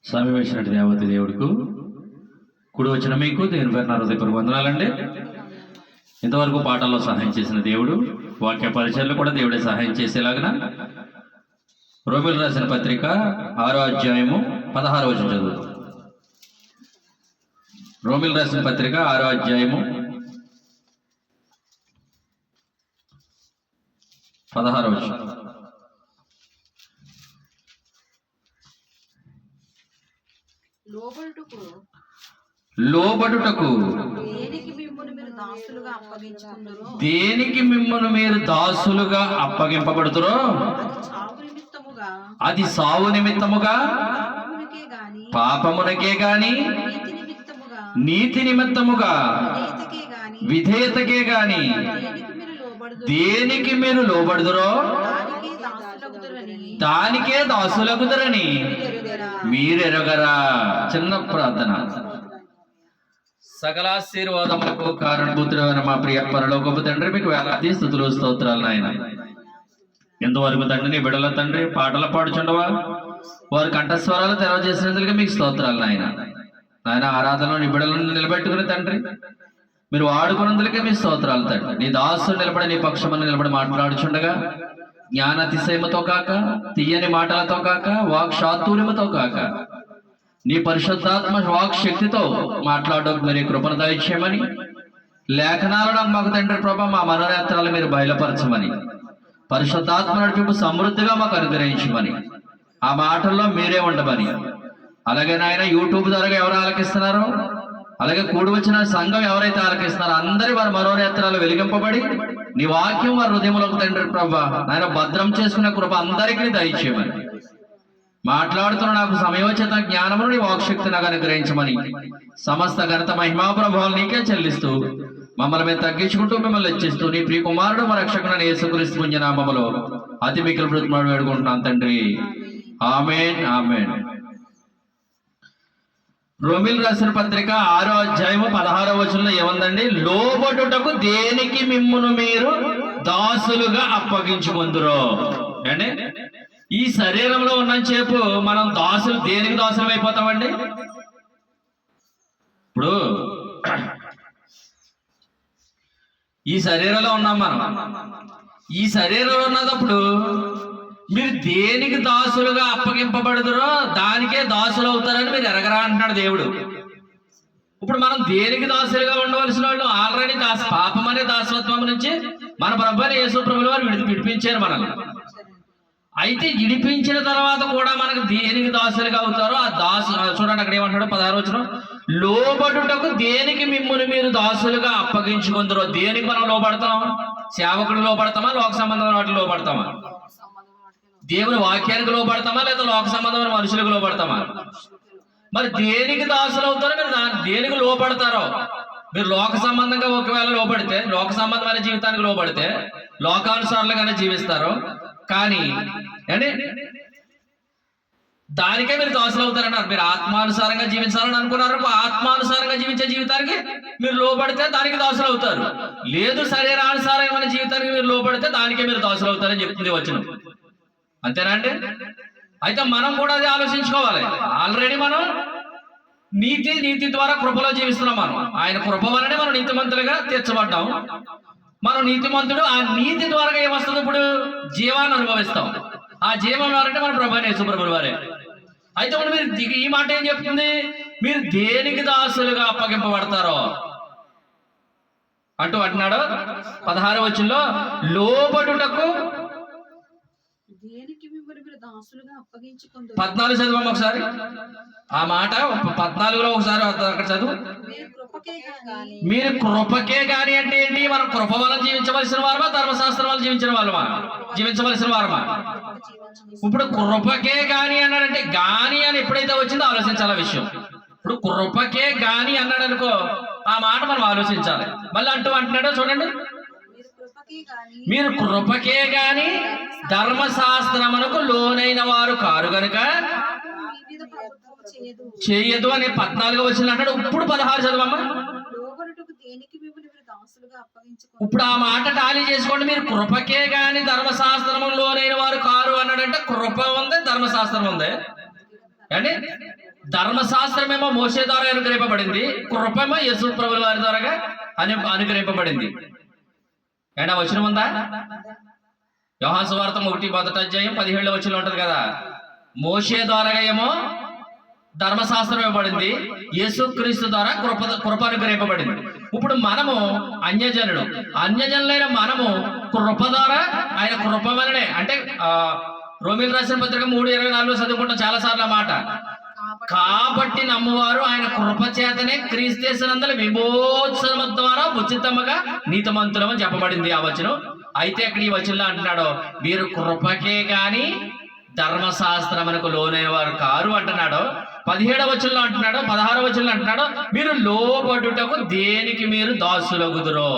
స్వామి వేసినట్టు దేవతి దేవుడికి కుడి వచ్చిన మీకు దేవుని పేరు హృదయపూర్వక వందనాలండి. ఇంతవరకు పాఠాల్లో సహాయం చేసిన దేవుడు, వాక్య పరిచయలు కూడా దేవుడే సహాయం చేసేలాగిన రోమిలు రాసిన పత్రిక 6వ అధ్యాయము 16వ వచనం చదువు. రోమిలు రాసిన పత్రిక 6వ అధ్యాయము 16వ వచనం. లోబడుటకు దేనికి మిమ్మును మీరు దాసులుగా అప్పగింపబడుతురో అది సావు నిమిత్తముగా, పాపమునకే గాని, నీతి నిమిత్తముగా, విధేయతకే గాని దేనికి మీరు లోబడుదురో దానికే దాసులగుదురని మీరెరగరా. చిన్న ప్రార్థన. సకలాశీర్వాదములకు కారణభూతుడైన మా ప్రియ పరలోకపు తండ్రి, మీకు వేలాది స్తుతులు స్తోత్రాలు నాయన. ఎంతవరకు తండ్రి నీ బిడ్డల తండ్రి పాటలు పాడుచుండవా, వారి కంఠస్వరాలు తెరవజేసినందుకు మీకు స్తోత్రాలు నాయన. నాయన ఆరాధనలో నీ బిడ్డలను నిలబెట్టుకుని తండ్రి మీరు వాడుకున్నందుకే మీ స్తోత్రాలు తండ్రి. నీ దాసుడు నిలబడి నీ పక్షమును నిలబడి మాట్లాడుచుండగా జ్ఞానాతిశయముతో కాక, తీయని మాటలతో కాక, వాక్ చాతుర్యముతో కాక, నీ పరిశుద్ధాత్మ వాక్ శక్తితో మాట్లాడడం మీరు కృపను దయచేయమని, లేఖనాలను మాకు తండ్రి ప్రభా మా మనోనేత్రాలు మీరు బయలుపరచమని, పరిశుద్ధాత్మ నడిపింపు సమృద్ధిగా మాకు అనుగ్రహించమని, ఆ మాటల్లో మీరే ఉండమని, అలాగే నాయన యూట్యూబ్ ద్వారా ఎవరు ఆలకిస్తున్నారో, అలాగే కూడి వచ్చిన సంఘం ఎవరైతే ఆలకిస్తున్నారో అందరి వారి మనోనేత్రాలు వెలిగింపబడి నీ వాక్యం వారి హృదయంలోకి తండ్రి ప్రభా నాయన భద్రం చేసుకునే కృప అందరికీ దయచేయమని, మాట్లాడుతున్న నాకు సమయోచిత జ్ఞానమును నీ వాక్శక్తి నాకు అనుగ్రహించమని, సమస్త ఘనత మహిమా ప్రభావాలు నీకే చెల్లిస్తూ మమ్మల్ని మేము తగ్గించుకుంటూ మిమ్మల్ని హెచ్చిస్తూ నీ ప్రియ కుమారుడు మా రక్షకుడైన యేసుక్రీస్తు పుణ్యనామములో అతి మిక్కిలి బ్రతిమాడు వేడుకుంటున్నాను తండ్రి. ఆమేన్, ఆమేన్. రోమిలు రాసిన పత్రిక 6వ అధ్యాయము 16వ వచనంలో ఏముందండి? లోబడుటకు దేనికి మిమ్మును మీరు దాసులుగా అప్పగించుకుందురో. అంటే ఈ శరీరంలో ఉన్నంతసేపు మనం దాసులు దేనికి దాసులు అయిపోతామండి? ఇప్పుడు ఈ శరీరంలో ఉన్నాం మనం. ఈ శరీరంలో ఉన్నప్పుడు మీరు దేనికి దాసులుగా అప్పగింపబడుదురో దానికే దాసులు అవుతారని మీరు ఎరగరా అంటున్నాడు దేవుడు. ఇప్పుడు మనం దేనికి దాసులుగా ఉండవలసిన వాళ్ళు ఆల్రెడీ పాపం అనే దాసత్వం నుంచి మన ప్రభువైన యేసు ప్రభువుల వారు విడిపించారు మనల్ని. అయితే విడిపించిన తర్వాత కూడా మనకు దేనికి దాసులుగా అవుతారో ఆ దాసు చూడండి అక్కడ ఏమంటాడు 16వ వచనం, లోబడుటకు దేనికి మిమ్మును మీరు దాసులుగా అప్పగించుకుందరో. దేనికి మనం లోబడతాం? సేవకుడు లోబడతామా, లోక సంబంధమైన వాటికి లోబడతామా? దేవుని వాక్యానికి లోబడతామా లేదా లోక సంబంధమైన మనుషులకు లోబడతామా? మరి దేనికి దాసులు అవుతారో మీరు దేనికి లోబడతారో. మీరు లోక సంబంధంగా ఒకవేళ లోబడితే, లోక సంబంధమైన జీవితానికి లోబడితే లోకానుసారులుగానే జీవిస్తారు. కానీ అంటే దానికే మీరు దాసులు అవుతారన్నారు. మీరు ఆత్మానుసారంగా జీవించాలని అనుకున్నారు, ఆత్మానుసారంగా జీవించే జీవితానికి మీరు లోబడితే దానికి దాసులు అవుతారు. లేదు శరీరానుసారమైన జీవితానికి మీరు లోబడితే దానికే మీరు దాసులు అవుతారని చెప్తుంది వచనం. అంతేనా అండి? అయితే మనం కూడా అది ఆలోచించుకోవాలి. ఆల్రెడీ మనం నీతి ద్వారా కృపలో జీవిస్తున్నాం. మనం ఆయన కృప వలనే మనం నీతిమంతులుగా తీర్చబడ్డాం. మనం నీతిమంతుడు. ఆ నీతి ద్వారా ఏమొస్తుంది? ఇప్పుడు జీవాన్ని అనుభవిస్తాం. ఆ జీవం ఎవరంటే మన ప్రభువైన యేసు ప్రభువుల వారే. అయితే ఇప్పుడు మీరు ఈ మాట ఏం చెప్తుంది? మీరు దేనికి దాసులుగా అప్పగింపబడతారో అంటూ అంటున్నాడు 16వ వచనంలో, లోబడుటకు 14 చదువు ఒకసారి. ఆ మాట 14లో ఒకసారి అక్కడ చదువు. మీరు కృపకే గాని అంటే ఏంటి? మనం కృప వల్ల జీవించవలసిన వారమా, ధర్మశాస్త్రం వల్ల జీవించవలసిన వారమా? ఇప్పుడు కృపకే గాని అన్నాడంటే, గాని అని ఎప్పుడైతే వచ్చిందో ఆలోచించాలి విషయం. ఇప్పుడు కృపకే గాని అన్నాడు అనుకో, ఆ మాట మనం ఆలోచించాలి. మళ్ళీ అంటున్నాడో చూడండి, మీరు కృపకే గాని ధర్మశాస్త్రమునకు లోనైన వారు కారు గనుక చేయదు అని 14వ వచనం అంటాడు. ఇప్పుడు 16 చదవమ్మా. ఇప్పుడు ఆ మాట టాలీ చేసుకోండి. మీరు కృపకే గాని ధర్మశాస్త్రములోనైన వారు కారు అంటే కృప ఉంది, ధర్మశాస్త్రం ఉంది అండి. ధర్మశాస్త్రమేమో మోషే ద్వారా అనుగ్రహింపబడింది, కృపేమో యేసు ప్రభుల వారి ద్వారా అనుగ్రహింపబడింది. ఏడా వచనం ఉందా? యోహాను సువార్త 1:17 ఉంటది కదా. మోషే ద్వారా ఏమో ధర్మశాస్త్రం ఇవ్వబడింది, యేసుక్రీస్తు ద్వారా కృప అనుగ్రహింపబడింది. ఇప్పుడు మనము అన్యజనులైన మనము కృప ద్వారా, ఆయన కృప వలనే, అంటే రోమిల్ రాసిన పత్రిక 3:24 చదువుకుంటాం చాలా సార్లు ఆ మాట. కాబట్టి నమ్మువారు ఆయన కృప చేతనే క్రీస్తునందలి విమోచన ద్వారా ఉచితముగా నీతిమంతులమని చెప్పబడింది ఆ వచనం. అయితే అక్కడ ఈ వచనంలో అంటున్నాడు, మీరు కృపకే గాని ధర్మశాస్త్రమునకు లోనైన వారు కారు అంటున్నాడు. 17వ వచనంలో అంటున్నాడు, 16వ వచనంలో అంటున్నాడు, మీరు లోబడుటకు దేనికి మీరు దాసులగుదురో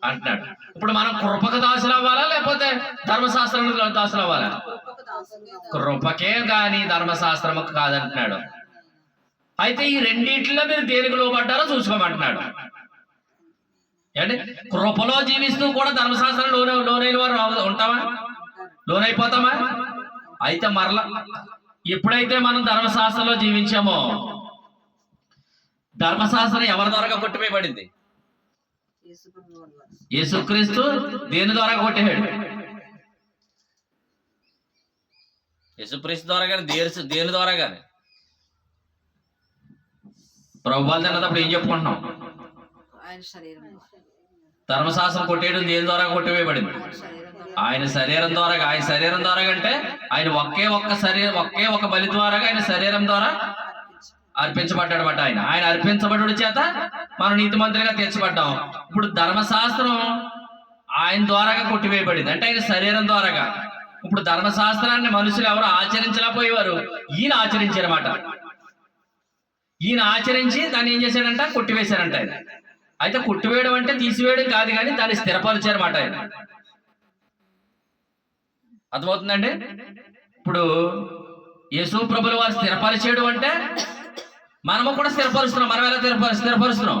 అంటున్నాడు. ఇప్పుడు మనం కృపకు దాసులు అవ్వాలా లేకపోతే ధర్మశాస్త్రానికి దాసులు అవ్వాలా? కృపకే గాని ధర్మశాస్త్రముకు కాదంటున్నాడు. అయితే ఈ రెండిట్లో మీరు దేనికి లోబడ్డారో చూసుకోమంటున్నాడు. అంటే కృపలో జీవిస్తూ కూడా ధర్మశాస్త్రం లోనైన వారు ఉంటామా? లోనైపోతామా? అయితే మరలా ఎప్పుడైతే మనం ధర్మశాస్త్రంలో జీవించామో, ధర్మశాస్త్రం ఎవరి ద్వారా కొట్టివేయబడింది? యేసుక్రీస్తు దేని ద్వారా కొట్టేశాడు? యేసుక్రీస్తు ద్వారా కానీ దేని ద్వారా కానీ ప్రభువాలు తిన్నప్పుడు ఏం చెప్పుకుంటున్నాం? ధర్మశాస్త్రం కొట్టేయడం దేని ద్వారా కొట్టివేయబడింది? ఆయన శరీరం ద్వారా. ఆయన శరీరం ద్వారా అంటే ఆయన ఒకే ఒక బలి ద్వారా ఆయన శరీరం ద్వారా అర్పించబడ్డాడు. ఆయన అర్పించబడు చేత మనం నీతిమంతులుగా తీర్చబడ్డాం. ఇప్పుడు ధర్మశాస్త్రం ఆయన ద్వారాగా కొట్టివేయబడింది, అంటే ఆయన శరీరం ద్వారాగా. ఇప్పుడు ధర్మశాస్త్రాన్ని మనుషులు ఎవరు ఆచరించలేకపోయేవారు, ఈయన ఆచరించారన్నమాట. ఈయన ఆచరించి దాన్ని ఏం చేశాడంట? కొట్టివేశారంట ఆయన. అయితే కొట్టివేయడం అంటే తీసివేయడం కాదు, కానీ దాన్ని స్థిరపరిచారన్నమాట ఆయన. అర్థమవుతుందండి? ఇప్పుడు యేసు ప్రభుల వారు స్థిరపరిచేయడం అంటే మనము కూడా స్థిరపరుస్తున్నాం. మనం ఎలా స్థిరపరుస్తున్నాం?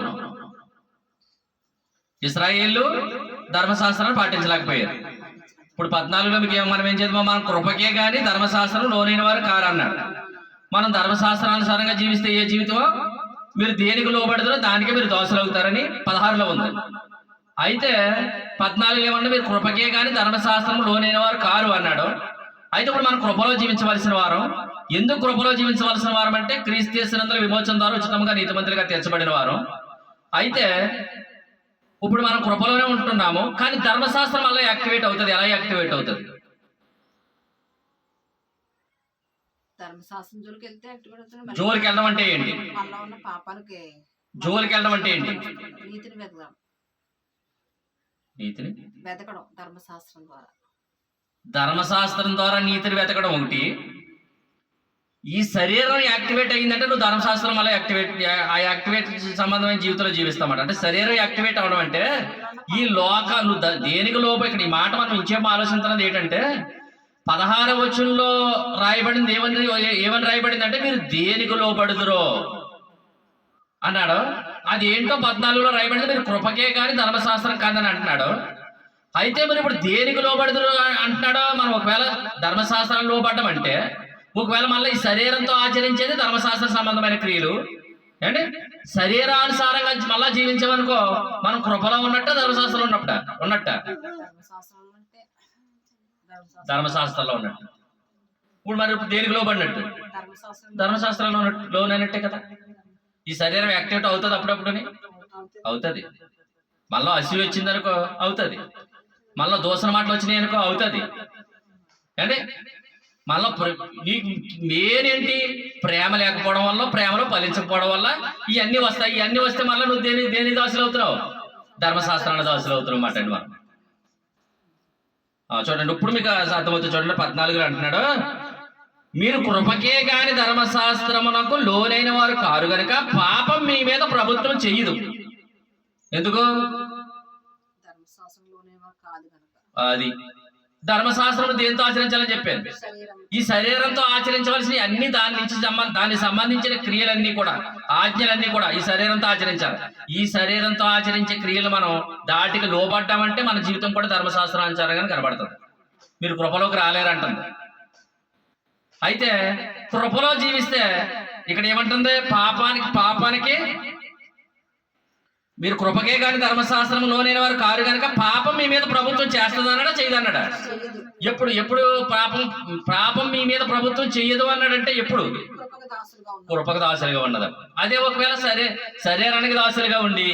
ఇశ్రాయేలు ధర్మశాస్త్రాన్ని పాటించలేకపోయారు. ఇప్పుడు 14లో మీకు మనం ఏం చేద్దామో, మనం కృపకే గాని ధర్మశాస్త్రం లోనైన వారు కారన్నాడు. మనం ధర్మశాస్త్రానుసారంగా జీవిస్తే ఏ జీవితమో మీరు దేనికి లోబడతారో దానికే మీరు దోషులు అవుతారని 16లో ఉంది. అయితే 14 ఏమన్నా, మీరు కృపకే గాని ధర్మశాస్త్రం లోనైన వారు కారు అన్నాడు. అయితే ఇప్పుడు మనం కృపలో జీవించవలసిన వారం. ఎందుకు కృపలో జీవించవలసిన వారం అంటే క్రీస్తు యేసునందు విమోచన ద్వారా ఉచితంగా నీతిమంతులుగా తీర్చబడిన వారం. అయితే ఇప్పుడు మనం కృపలోనే ఉంటున్నాము, కానీ ధర్మశాస్త్రం అలా యాక్టివేట్ అవుతుంది. ఎలా యాక్టివేట్ అవుతుంది? జోలికి వెళ్ళడం అంటే ఏంటి? జోలికి వెళ్ళడం అంటే ఏంటి? నీతిని వెతకడం. ధర్మశాస్త్రం ద్వారా నీతిని వెతకడం ఒకటి. ఈ శరీరం యాక్టివేట్ అయ్యిందంటే నువ్వు ధర్మశాస్త్రం వల్ల యాక్టివేట్ సంబంధమైన జీవితంలో జీవిస్తామాట. అంటే శరీరం యాక్టివేట్ అవడం అంటే ఈ నువ్వు దేనికి లోపల. ఇక్కడ ఈ మాట మనం ఇంకేమో ఆలోచించున్నది ఏంటంటే 16వ వచనంలో రాయబడింది ఏమని రాయబడింది అంటే మీరు దేనికి లోబడుదురో అన్నాడు. అది ఏంటో 14లో రాయబడింది, మీరు కృపకే కానీ ధర్మశాస్త్రం కాదని అంటున్నాడు. అయితే మరి ఇప్పుడు దేనికి లోబడుదురు అంటున్నాడో, మనం ఒకవేళ ధర్మశాస్త్రాన్ని లోబడ్డం అంటే ఒకవేళ మళ్ళీ ఈ శరీరంతో ఆచరించేది ధర్మశాస్త్ర సంబంధమైన క్రియలు అంటే శరీరానుసారంగా మళ్ళా జీవించామనుకో, మనం కృపలో ఉన్నట్ట ధర్మశాస్త్రంలో ఉన్నట్ట ధర్మశాస్త్రంలో ఉన్నట్టు. ఇప్పుడు మరి దేనికి లోబడినట్టు? ధర్మశాస్త్రంలో లోనైనట్టే కదా. ఈ శరీరం యాక్టివేట్ అవుతుంది, అప్పుడప్పుడుని అవుతుంది. మళ్ళీ అసివి వచ్చిందనుకో అవుతుంది, మళ్ళీ దోసన మాటలు వచ్చినాయి అనుకో అవుతుంది. అంటే మళ్ళీ మెయిన్ ఏంటి? ప్రేమ లేకపోవడం వల్ల, ప్రేమలో ఫలించకపోవడం వల్ల ఇవన్నీ వస్తాయి. ఇవన్నీ వస్తే మళ్ళీ నువ్వు దేని దాసులు అవుతున్నావు? ధర్మశాస్త్రాన్ని దాసులు అవుతున్నావు అన్నమాట అండి. మనం చూడండి, ఇప్పుడు మీకు అర్థమవుతుంది. చూడండి 14లో అంటున్నాడు, మీరు కృపకే గాని ధర్మశాస్త్రమునకు లోనైన వారు కారు గనుక పాపం మీ మీద ప్రభుత్వం చెయ్యదు. ఎందుకు? అది ధర్మశాస్త్రం దేంతో ఆచరించాలని చెప్పాను? ఈ శరీరంతో ఆచరించవలసిన అన్ని దానికి సంబంధించిన క్రియలన్నీ కూడా, ఆజ్ఞలన్నీ కూడా ఈ శరీరంతో ఆచరించాలి. ఈ శరీరంతో ఆచరించే క్రియలు మనం దాటికి లోబడ్డామంటే మన జీవితం కూడా ధర్మశాస్త్రానుసారంగా కనబడుతుంది. మీరు కృపలోకి రాలేరంటుంది. అయితే కృపలో జీవిస్తే ఇక్కడ ఏమంటుంది? పాపానికి మీరు కృపకే కానీ ధర్మశాస్త్రం లోనైన వారు కారు కనుక పాపం మీ మీద ప్రభుత్వం చేస్తుందన్నాడా చేయదన్నాడా? ఎప్పుడు పాపం మీ మీద ప్రభుత్వం చెయ్యదు అన్నాడంటే ఎప్పుడు? కృపకు దాసులుగా ఉన్నది. అదే ఒకవేళ శరీరానికి దాసులుగా ఉండి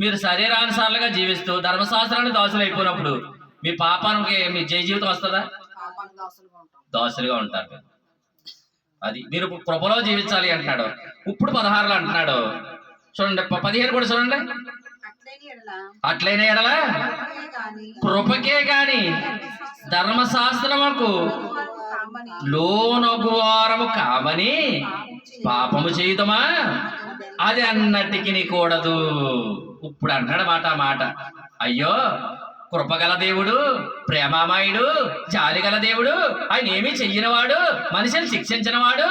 మీరు శరీరానుసారులుగా జీవిస్తూ ధర్మశాస్త్రానికి దాసులు అయిపోయినప్పుడు మీ పాపానికి మీ జయ జీవితం వస్తుందా? దాసులుగా ఉంటారు. అది మీరు కృపలో జీవించాలి అంటున్నాడు. ఇప్పుడు 16లో అంటున్నాడు చూడండి, 15 కూడా చూడండి. అట్లైన ఎడల కృపకే గాని ధర్మశాస్త్రముకు లోనగువారము కామని పాపము చేయుదమా? అది అన్నటికి కూడదు. ఇప్పుడు అన్నాడు మాట. అయ్యో, కృపగల దేవుడు, ప్రేమామయుడు, జాలిగల దేవుడు, ఆయన ఏమీ చెయ్యనివాడు, మనిషిని శిక్షించినవాడు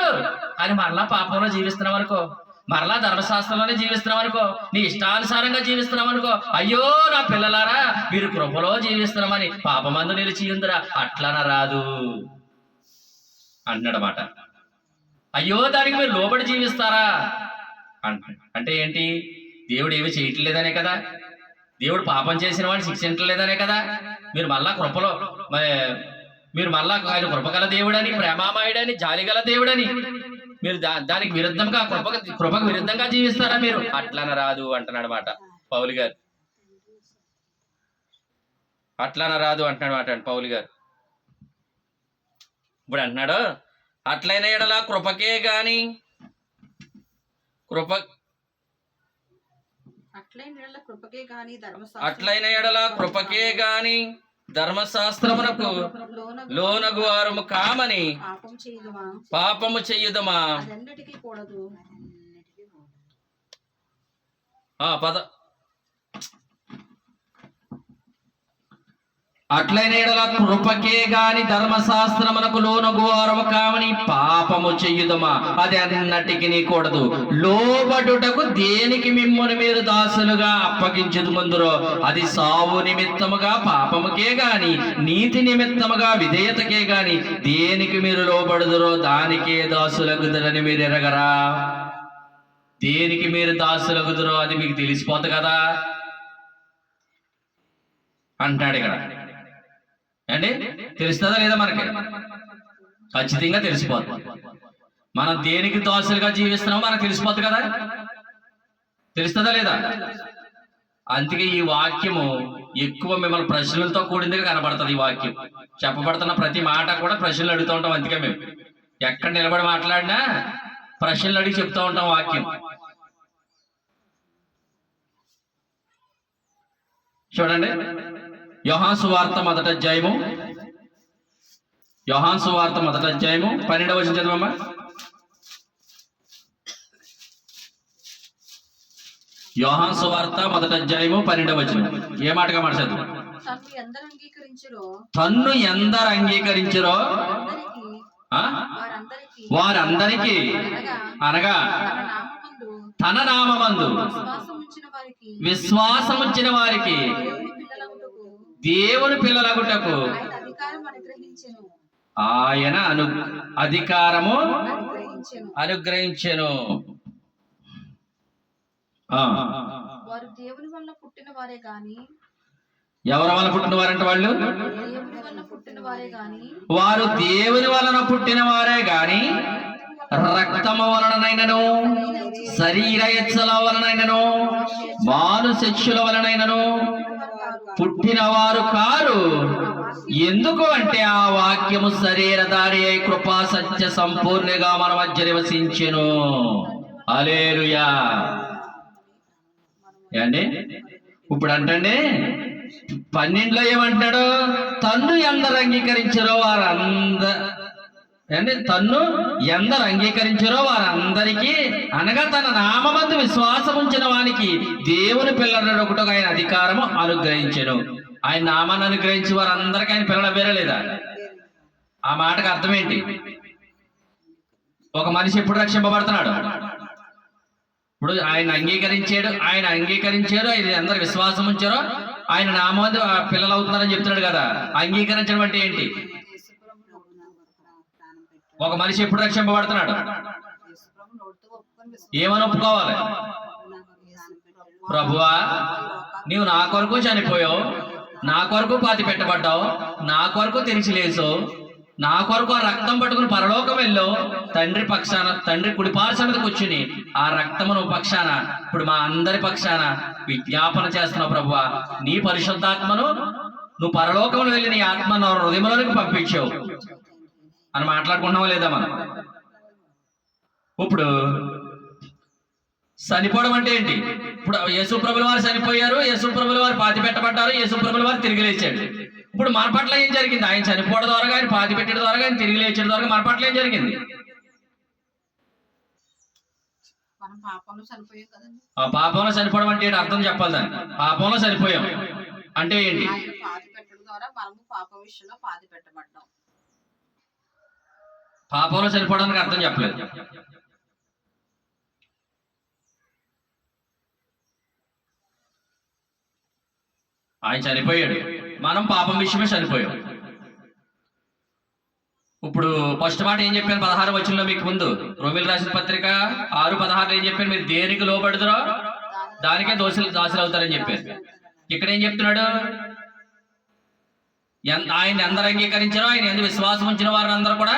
అని మరలా పాపంలో జీవిస్తున్నాం అనుకో, మరలా ధర్మశాస్త్రంలోనే జీవిస్తున్నాం అనుకో, నీ ఇష్టానుసారంగా జీవిస్తున్నాం అనుకో, అయ్యో నా పిల్లలారా మీరు కృపలో జీవిస్తున్నామని పాపమందు నిలిచి ఉందిరా, అట్లన రాదు అన్నాడన్నమాట. అయ్యో దానికి మీరు లోబడి జీవిస్తారా అంటే ఏంటి? దేవుడు ఏమి చేయట్లేదనే కదా, దేవుడు పాపం చేసిన వాడిని శిక్షించలేదనే కదా. మీరు మళ్ళా కృపలో మీరు మళ్ళా ఆయన కృపగల దేవుడని, ప్రేమామయుడని, జాలిగల దేవుడని మీరు దానికి విరుద్ధంగా కృపకు విరుద్ధంగా జీవిస్తారా మీరు? అట్లన రాదు అంటున్నాడు మాట పౌలు గారు. అట్లన రాదు అంటున్నాడు మాట పౌలు గారు. ఇప్పుడు అంటున్నాడు, అట్లైన ఎడల కృపకే గాని అట్లైన ఎడల కృపకే గాని ధర్మశాస్త్రమునకు లోనగు వారము కామని పాపము చెయ్యుదమా? అట్లైన ఎడల కృపకే గాని ధర్మశాస్త్రమునకు లోనగు వారము కామని పాపము చెయ్యుదమా? అది అన్నటికి కూడదు. లోబడుటకు దేనికి మిమ్మును మీరు దాసులుగా అప్పగించదు ముందురో, అది సావు నిమిత్తముగా పాపముకే గాని నీతి నిమిత్తముగా విధేయతకే గాని దేనికి మీరు లోబడుదురో దానికే దాసులగుదురని మీరు ఎరగరా? దేనికి మీరు దాసులగుదురో అది మీకు తెలిసిపోతుంది కదా అంటాడు ఇక్కడ. అండి తెలుస్తుందా లేదా? మనకి ఖచ్చితంగా తెలిసిపోతుంది. మనం దేనికి దాసులుగా జీవిస్తున్నామో మనకు తెలిసిపోతుంది కదా, తెలుస్తుందా లేదా? అందుకే ఈ వాక్యము ఎక్కువ మిమ్మల్ని ప్రశ్నలతో కూడిందిగా కనబడుతుంది. ఈ వాక్యం చెప్పబడుతున్న ప్రతి మాట కూడా ప్రశ్నలు అడుగుతూ ఉంటాం. అందుకే మేము ఎక్కడ నిలబడి మాట్లాడినా ప్రశ్నలు అడిగి చెప్తూ ఉంటాం వాక్యం. చూడండి, యోహాను సువార్త మొదటి అధ్యాయము 12వ వచనం చదవమ్మా. యోహాను సువార్త మొదటి అధ్యాయము 12వ వచనం ఏ మాటగా మాట చదువు. తన్ను ఎందరు అంగీకరించరో వారందరికీ అనగా తన నామమందు విశ్వాసముంచిన వారికి దేవుని పిల్లలగుటకు ఆయన అధికారము అనుగ్రహించెను. వారు దేవుని వలన పుట్టిన వారే గాని. ఎవరి వలన పుట్టిన వారంటే వాళ్ళు వారు దేవుని వలన పుట్టిన వారే గాని రక్తము వలనైనను శరీర ఇచ్చల వలనైనను మాను శిక్షల వలనైనను పుట్టిన వారు కారు. ఎందుకు అంటే ఆ వాక్యము శరీరధారి అయి కృపా సత్య సంపూర్ణగా మన మధ్య నివసించెను. హల్లెలూయా. ఏండి ఇప్పుడు అంటే 12లో ఏమంటాడు? తన్ను ఎందరు అంగీకరించారో తన్ను ఎందరు అంగీకరించారో వారందరికీ అనగా తన నామమందు విశ్వాసం ఉంచిన వానికి దేవుని పిల్లలు ఒకటి ఆయన అధికారము అనుగ్రహించెను. ఆయన నామాన్ని అనుగ్రహించి వారందరికీ ఆయన పిల్లలు వేరే లేదా? ఆ మాటకు అర్థం ఏంటి? ఒక మనిషి ఎప్పుడు రక్షింపబడుతున్నాడు? ఇప్పుడు ఆయన అంగీకరించారు, ఆయన అందరు విశ్వాసం ఉంచారో ఆయన నామందు పిల్లలు అవుతున్నారని చెప్తున్నాడు కదా. అంగీకరించడం అంటే ఏంటి? ఒక మనిషి ఎప్పుడు రక్షింపబడుతున్నాడు? ఏమని ఒప్పుకోవాలి? ప్రభువా నీవు నా కొరకు చనిపోయావు, నా కొరకు పాతి పెట్టబడ్డావు, నా కొరకు తెరిచి లేచావు, నా కొరకు ఆ రక్తం పట్టుకుని పరలోకం వెళ్ళావు, తండ్రి పక్షాన, తండ్రి కుడిపార్శ్వమున కూర్చుని ఆ రక్తమును పక్షాన ఇప్పుడు మా అందరి పక్షాన విజ్ఞాపన చేస్తున్నావు. ప్రభువా నీ పరిశుద్ధాత్మను నువ్వు పరలోకంలో వెళ్ళి నీ ఆత్మ నా హృదయంలోనికి పంపించావు అని మాట్లాడుకుంటున్నావా లేదా మనం? ఇప్పుడు చనిపోవడం అంటే ఏంటి? ఇప్పుడు యేసు ప్రభుల వారు చనిపోయారు, యేసు ప్రభుల వారు పాతి పెట్టబడ్డారు, యేసు ప్రభుల వారు తిరిగి లేచాడు. ఇప్పుడు మన పట్ల ఏం జరిగింది? ఆయన చనిపోవడం ద్వారా, ఆయన పాతి పెట్టడం ద్వారా, ఆయన తిరిగి లేచడం ద్వారా మన పట్ల ఏం జరిగింది? ఆ పాపంలో చనిపోవడం అంటే ఏంటి? అర్థం చెప్పాలి దాన్ని. పాపంలో చనిపోయాం అంటే ఏంటి? పాపంలో చనిపోవడానికి అర్థం చెప్పలేదు. ఆయన చనిపోయాడు, మనం పాపం విషయమే చనిపోయాం. ఇప్పుడు ఫస్ట్ మాట ఏం చెప్పాను 16 వచనంలో మీకు ముందు? రోమిల్ రాసిన పత్రిక 6:16 ఏం చెప్పాను? మీరు దేనికి లోబడుదురో దానికే దాసులు అవుతారని చెప్పారు. ఇక్కడ ఏం చెప్తున్నాడు? ఆయన అందరూ అంగీకరించారో, ఆయన ఎందుకు విశ్వాసం ఉంచిన వారందరూ కూడా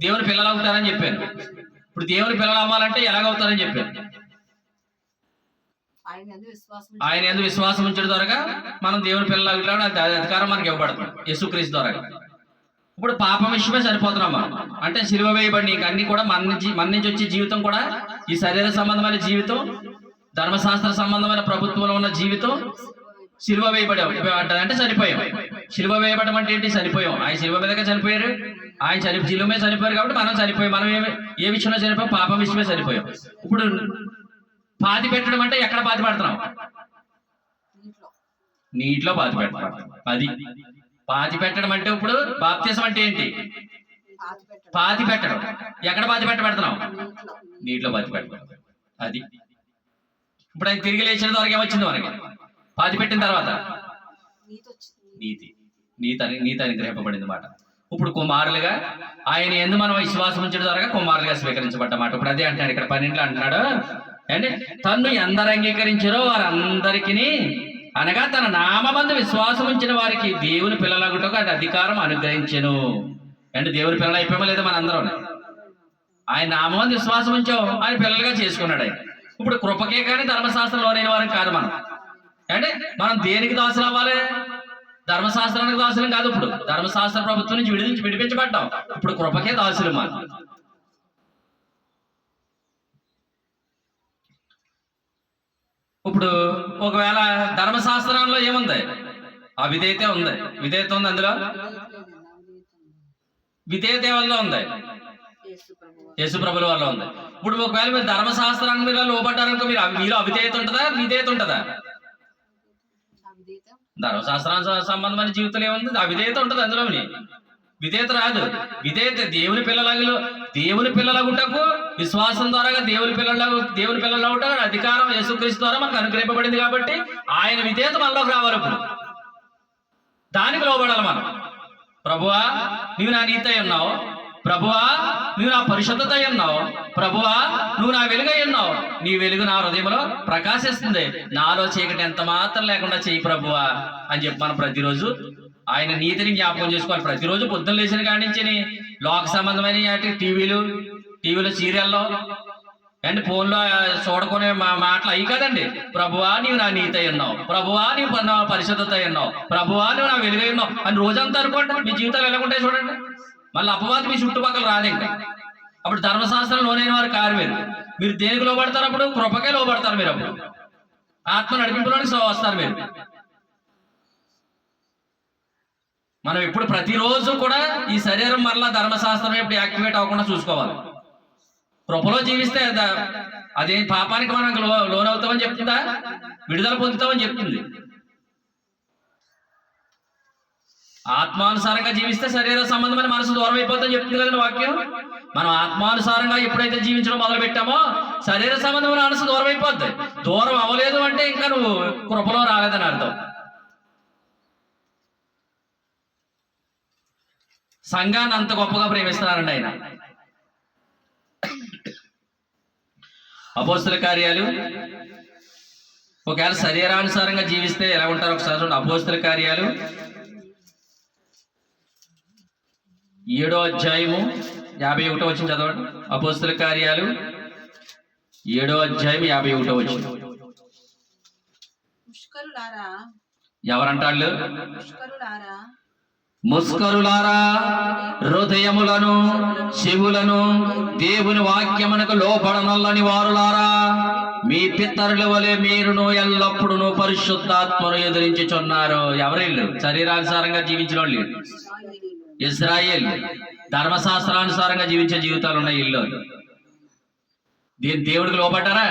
దేవుని పిల్లలు అవుతారని చెప్పారు. ఇప్పుడు దేవుని పిల్లలు అవ్వాలంటే ఎలాగవుతారని చెప్పారు? ఆయన ఎందుకు విశ్వాసం ఉంచడం ద్వారా మనం దేవుని పిల్లలు అధికారం మనకి ఇవ్వబడుతుంది యేసుక్రీస్తు ద్వారా. ఇప్పుడు పాపం విషయమే సరిపోతున్నాం మనం. అంటే సిలువ వేయబడి నీకు అన్ని కూడా మన నుంచి వచ్చే జీవితం కూడా, ఈ శరీర సంబంధమైన జీవితం, ధర్మశాస్త్ర సంబంధమైన ప్రభుత్వంలో ఉన్న జీవితం సిలువ వేయబడి అంటే చనిపోయాం. సిలువ వేయబడడం అంటే ఏంటి? చనిపోయాం. ఆయన సిలువ మీదగా చనిపోయారు, ఆయన సిలువ మీద చనిపోయారు కాబట్టి మనం చనిపోయాం. మనం ఏ విషయంలో చనిపోయాం? పాపం విషయమే చనిపోయాం. ఇప్పుడు పాతి పెట్టడం అంటే ఎక్కడ పాతి పెడుతున్నాం? నీటిలో పాతి పెట్టడం. అది పాతి పెట్టడం అంటే. ఇప్పుడు బాప్తిసం అంటే ఏంటి? పాతి పెట్టడం. ఎక్కడ పాతి పెడుతున్నాం? నీటిలో పాతి పెట్టడం. అది ఇప్పుడు ఆయన తిరిగి లేచిన ద్వారా ఏమొచ్చింది మనకి? పాతి పెట్టిన తర్వాత నీతి అనుగ్రహింపబడింది మాట. ఇప్పుడు కుమారులుగా ఆయన యందు మనం విశ్వాసం ఉంచడం ద్వారా కుమారులుగా స్వీకరించబడ్డమాట. ఇప్పుడు అదే అంటున్నాడు ఇక్కడ 12 అంటున్నాడు అంటే తన్ను ఎందరు అంగీకరించారో వారందరికీ, అనగా తన నామమందు విశ్వాసం ఉంచిన వారికి దేవుని పిల్లలగుటకు అది అధికారం అనుగ్రహించెను. అంటే దేవుని పిల్లలు అయిపోయామో లేదా? మన అందరం ఆయన నామమందు విశ్వాసం ఉంచాం, ఆయన పిల్లలుగా చేసుకున్నాడు ఆయన. ఇప్పుడు కృపకే కానీ ధర్మశాస్త్రంలోనైన వారికి కాదు మనం. అంటే మనం దేనికి దాసులు అవ్వాలి? ధర్మశాస్త్రానికి దాసులం కాదు. ఇప్పుడు ధర్మశాస్త్ర ప్రభుత్వం నుంచి విడిపించబడ్డాం. ఇప్పుడు కృపకే దాసులు మనం. ఇప్పుడు ఒకవేళ ధర్మశాస్త్రంలో ఏముంది? అవిధేయత ఉంది. విధేయత ఉంది అందులో. విధేయత వల్ల ఉంది, యేసు ప్రభుల వల్ల ఉంది. ఇప్పుడు ఒకవేళ మీరు ధర్మశాస్త్రాన్ని మీరు లోబడ్డారనుకో, మీరు అవిధేయత ఉంటుందా? విధేయత ఉంటుందా? ధర్మశాస్త్రానికి సంబంధమైన జీవితంలో ఏముంది? అవిధేయత ఉంటుంది అందులో. విధేయత రాదు. విధేయత దేవుని పిల్లలగుటకు విశ్వాసం ద్వారా దేవుని పిల్లలగుట అధికారం యేసుక్రీస్తు ద్వారా మనకు అనుగ్రహింపబడింది కాబట్టి ఆయన విధేయత మనలోకి రావాలి. ఇప్పుడు దానికి లోబడాలి మనం. ప్రభువా నీవు నా నీతి అయి ఉన్నావు, ప్రభువా నువ్వు నా పరిశుద్ధత అయి ఉన్నావు, ప్రభువా నువ్వు నా వెలుగై ఉన్నావు, నీ వెలుగు నా హృదయంలో ప్రకాశిస్తుంది, నాలో చీకటి ఎంత మాత్రం లేకుండా చెయ్యి ప్రభువా అని చెప్పి మనం ప్రతిరోజు ఆయన నీతిని జ్ఞాపకం చేసుకోవాలి. ప్రతిరోజు పొద్దున్న లేచిన కాడి నుంచి లోక సంబంధమైన టీవీలో సీరియల్లో అండ్ ఫోన్లో చూడుకునే మాటలు అవి కదండి. ప్రభువా నీవు నా నీతి అయి ఉన్నావు, ప్రభువా నీవు నా పరిశుద్ధత అయి ఉన్నావు, ప్రభువా నువ్వు నా వెలుగై ఉన్నావు అని రోజంతా అనుకోండి. మీ జీవితాలు ఎలా ఉంటాయి చూడండి. మళ్ళీ అపవాది మీ చుట్టుపక్కల రాదు. ఇంకా అప్పుడు ధర్మశాస్త్రం లోనైన వారు కారు. మీరు దేనికి లోబడతారు? అప్పుడు కృపకే లోబడతారు. మీరు అప్పుడు ఆత్మ నడిపింపులోనికి వస్తారు. మీరు మనం ఇప్పుడు ప్రతిరోజు కూడా ఈ శరీరం మరలా ధర్మశాస్త్రం ఎప్పుడు యాక్టివేట్ అవ్వకుండా చూసుకోవాలి. కృపలో జీవిస్తే అదే పాపానికి మనం లోనవుతామని చెప్తుందా? విడుదల పొందుతామని చెప్తుంది. ఆత్మానుసారంగా జీవిస్తే శరీర సంబంధమైన మనసు దూరం అయిపోతుందని చెప్తుంది కదండి వాక్యం. మనం ఆత్మానుసారంగా ఎప్పుడైతే జీవించడం మొదలు పెట్టామో శరీర సంబంధమైన మనసు దూరం అయిపోద్ది. దూరం అవ్వలేదు అంటే ఇంకా నువ్వు కృపలో రాలేదని అర్థం. సంఘాన్ని అంత గొప్పగా ప్రేమిస్తున్నారండి ఆయన. అపోస్తల కార్యాలు ఒకవేళ శరీరానుసారంగా జీవిస్తే ఎలా ఉంటారు ఒకసారి చూడండి. అపోస్తల కార్యాలు 7వ అధ్యాయము 51వ వచనం చదవండి. అపోస్తల కార్యాలు 7వ అధ్యాయం 51వ వచనం. ముష్కరులారా, ఎవరంటాళ్ళు? ముష్కరులారా, ముస్కరులారా, హృదయములను చెవులను దేవుని వాక్యమునకు లోబడనల్లని వారులారా, మీ పితరుల వలె మీరును ఎల్లప్పుడూ పరిశుద్ధాత్మను ఎదిరించుచున్నారు. ఎవరిల్లు? శరీరానుసారంగా జీవించిన వాళ్ళు ఇశ్రాయేల్. ధర్మశాస్త్రానుసారంగా జీవించే జీవితాలు ఉన్నాయి ఇల్లు. దీని దేవుడికి లోబడ్డారా?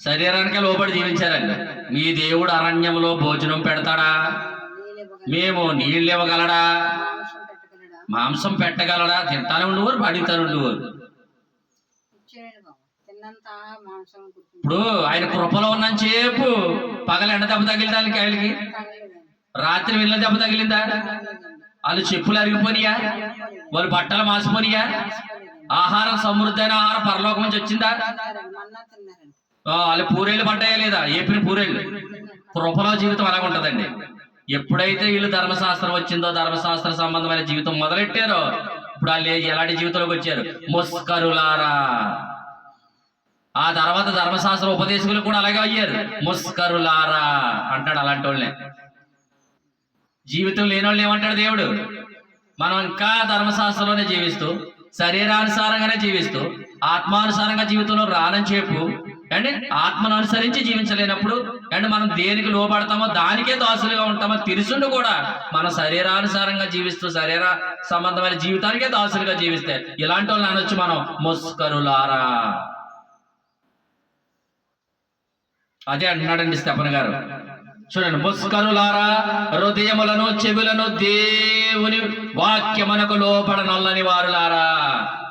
శరీరానికే లోబడి జీవించారండి. మీ దేవుడు అరణ్యంలో భోజనం పెడతాడా? మేము నీళ్ళు ఇవ్వగలడా? మాంసం పెట్టగలడా? తింటానే ఉండేవారు, పడితానే ఉండేవారు. ఇప్పుడు ఆయన కృపలో ఉన్నంతసేపు పగల ఎండ దెబ్బ తగిలిదానికి ఆయనకి, రాత్రి వెళ్ళిన దెబ్బ తగిలిందా? వాళ్ళు చెప్పులు అరిగిపోనియా? వాళ్ళు బట్టలు మాసిపోనియా? ఆహారం సమృద్ధి అయిన ఆహారం పరలోకం నుంచి వచ్చిందా? వాళ్ళు పూరేళ్ళు పడ్డాయా లేదా? ఏపిన పూరేళ్ళు. కృపలో జీవితం అలాగ ఉంటదండి. ఎప్పుడైతే వీళ్ళు ధర్మశాస్త్రం వచ్చిందో, ధర్మశాస్త్ర సంబంధమైన జీవితం మొదలెట్టారో, ఇప్పుడు వాళ్ళు ఎలాంటి జీవితంలోకి వచ్చారు? ముస్కరులారా. ఆ తర్వాత ధర్మశాస్త్ర ఉపదేశకులు కూడా అలాగే అయ్యారు. ముస్కరులారా అంటాడు అలాంటి వాళ్ళని. జీవితం లేని వాళ్ళు ఏమంటాడు దేవుడు? మనం ఇంకా ధర్మశాస్త్రంలోనే జీవిస్తూ, శరీరానుసారంగానే జీవిస్తూ, ఆత్మానుసారంగా జీవితంలో రానని చెప్పు అండ్ ఆత్మను అనుసరించి జీవించలేనప్పుడు అండ్ మనం దేనికి లోబడతామో దానికే దాసులుగా ఉంటామో తెలుసుండు కూడా మనం శరీరానుసారంగా జీవిస్తూ శరీర సంబంధమైన జీవితానికే దాసులుగా జీవిస్తే ఇలాంటి వాళ్ళని అనొచ్చు మనం ముస్కరులారా. అదే అంటున్నాడండి స్టెఫన్ గారు. చూడండి, ముస్కరులారా, హృదయములను చెవులను దేవుని వాక్యమునకు లోబడనల్లని వారులారా.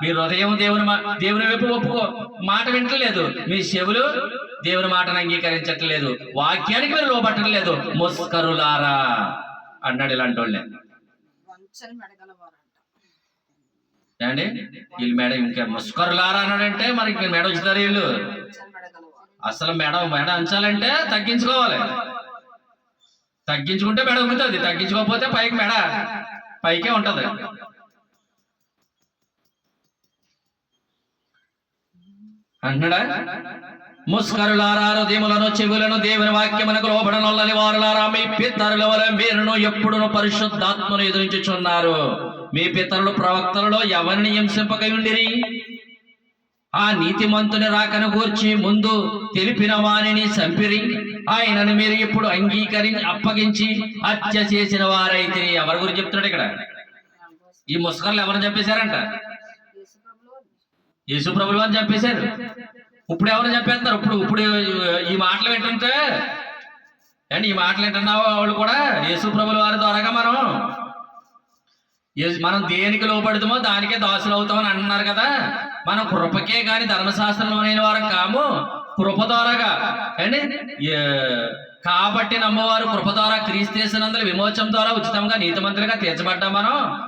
మీ హృదయం దేవుని వైపు ఒప్పుకో మాట వింటలేదు, మీ చెవులు దేవుని మాటను అంగీకరించట్లేదు, వాక్యానికి మీరు లోబట్టలేదు. ముస్కరులారా అన్నాడు ఇలాంటి వాళ్ళే. అండి వీళ్ళు మేడం ఇంకా ముస్కరులారా అన్నాడంటే మనకి మేడ వచ్చుతారు వీళ్ళు. అసలు మెడ అంచాలంటే తగ్గించుకోవాలి. తగ్గించుకుంటే మెడ ఉక్కుతుంది, తగ్గించుకోకపోతే పైకి మెడ పైకే ఉంటది. అంటున్నాడా? ముస్కరులారా, హృదయములను చెవులను దేవుని వాక్యమునకు లోబడనల్లని వారులారా, మీ పితరుల వలె మీరును ఎప్పుడును పరిశుద్ధాత్మను ఎదురించుచున్నారు. మీ పితరులు ప్రవక్తలలో ఎవరిని హింసింపకై ఉండిరి? ఆ నీతిమంతుని రాకను గూర్చి ముందు తెలిపిన వానిని చంపిరి. ఆయనను మీరు ఇప్పుడు అప్పగించి హత్య చేసిన వారైతే. ఎవరి గురించి చెప్తున్నాడు ఇక్కడ? ఈ ముస్కర్లు ఎవరిని చంపేశారంట? యేసు ప్రభువు అని చంపేశారు. ఇప్పుడు ఎవరు చంపేస్తున్నారు? ఇప్పుడు ఈ మాటలు ఏంటంటే అండ్ ఈ మాటలు ఏంటన్నావో వాళ్ళు కూడా యేసు ప్రభువు వారి ద్వారాగా మనం దేనికి లోపడుతామో దానికే దాసులు అవుతామని అంటున్నారు కదా. మనం కృపకే గాని ధర్మశాస్త్రంలో లేని వారం కాము, కృప ద్వారాగా అండి. కాబట్టి నమ్మవారు కృప ద్వారా క్రీస్తేసినందుల విమోచన ద్వారా ఉచితంగా నీతిమంతులుగా తీర్చబడ్డాం.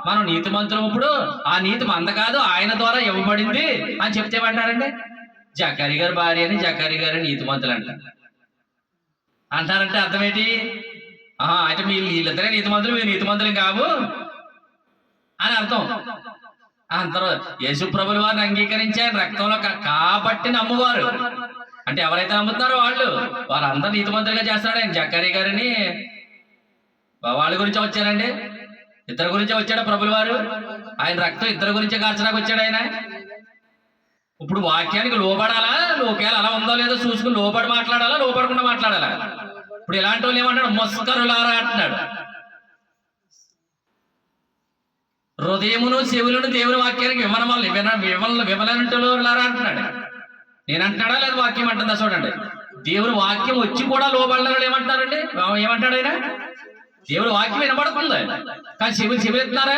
మనం నీతిమంతులు. ఇప్పుడు ఆ నీతి మంద కాదు, ఆయన ద్వారా ఇవ్వబడింది అని చెప్తేమంటారండి. జకరి గారి భార్య అని జకరి గారి నీతిమంతులు అంటారంటే అర్థం ఏంటి? అయితే వీళ్ళిద్దరే నీతిమంతులు, మీరు నీతిమంతులు కావు అని అర్థం. అంతలో యేసు ప్రభుల వారిని అంగీకరించారు రక్తంలో కాబట్టి నమ్మువారు. అంటే ఎవరైతే నమ్ముతున్నారో వాళ్ళందరూ నీతిమంతులుగా చేస్తాడు ఆయన. జకరి గారిని వాళ్ళ గురించి వచ్చారండి, ఇద్దరు గురించే వచ్చాడు ప్రభుల వారు. ఆయన రక్తం ఇద్దరు గురించే కార్చడానికి వచ్చాడు ఆయన. ఇప్పుడు వాక్యానికి లోబడాలా? లోకేలా అలా ఉందో లేదో చూసుకుని లోబడి మాట్లాడాలా, లోబడకుండా మాట్లాడాలా? ఇప్పుడు ఇలాంటి వాళ్ళు ఏమంటాడు? ముస్కరులారా అంటున్నాడు. హృదయమును చెవులను దేవుని వాక్యానికి విమలంటులారా అంటున్నాడు. నేను అంటున్నాడా లేదు వాక్యం అంటుందా? చూడండి, దేవుని వాక్యం వచ్చి కూడా లోబడలను ఏమంటారండి? ఏమంటాడు ఆయన? దేవుని వాక్యం వినబడుతుంది కానీ చెవులు చెవులెత్తున్నారా?